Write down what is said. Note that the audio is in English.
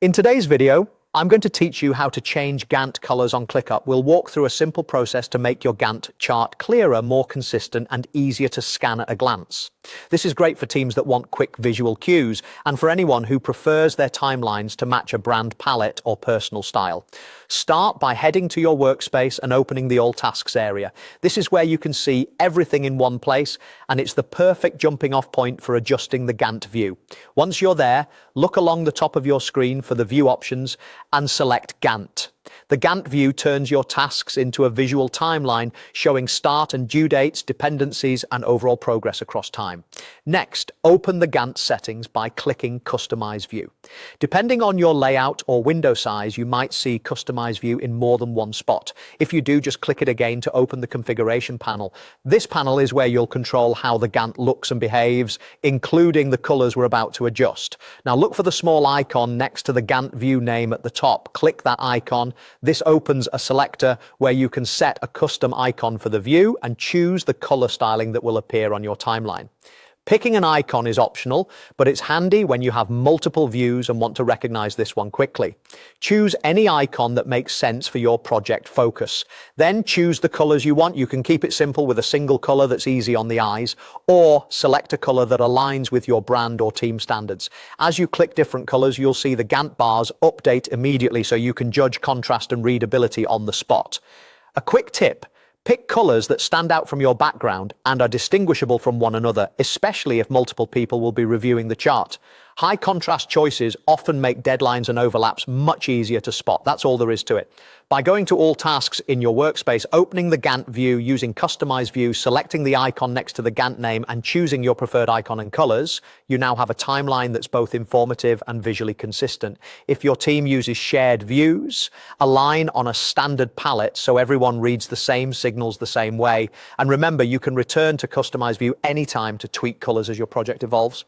In today's video, I'm going to teach you how to change Gantt colors on ClickUp. We'll walk through a simple process to make your Gantt chart clearer, more consistent, and easier to scan at a glance. This is great for teams that want quick visual cues and for anyone who prefers their timelines to match a brand palette or personal style. Start by heading to your workspace and opening the All Tasks area. This is where you can see everything in one place, and it's the perfect jumping off point for adjusting the Gantt view. Once you're there, look along the top of your screen for the view options and select Gantt. The Gantt view turns your tasks into a visual timeline showing start and due dates, dependencies, and overall progress across time. Next, open the Gantt settings by clicking Customize View. Depending on your layout or window size, you might see Customize View in more than one spot. If you do, just click it again to open the configuration panel. This panel is where you'll control how the Gantt looks and behaves, including the colors we're about to adjust. Now look for the small icon next to the Gantt view name at the top. Click that icon. This opens a selector where you can set a custom icon for the view and choose the color styling that will appear on your timeline. Picking an icon is optional, but it's handy when you have multiple views and want to recognize this one quickly. Choose any icon that makes sense for your project focus. Then choose the colors you want. You can keep it simple with a single color that's easy on the eyes, or select a color that aligns with your brand or team standards. As you click different colors, you'll see the Gantt bars update immediately so you can judge contrast and readability on the spot. A quick tip: pick colors that stand out from your background and are distinguishable from one another, especially if multiple people will be reviewing the chart. High contrast choices often make deadlines and overlaps much easier to spot. That's all there is to it. By going to All Tasks in your workspace, opening the Gantt view, using Customize View, selecting the icon next to the Gantt name, and choosing your preferred icon and colors, you now have a timeline that's both informative and visually consistent. If your team uses shared views, align on a standard palette so everyone reads the same signals the same way. And remember, you can return to Customize View anytime to tweak colors as your project evolves.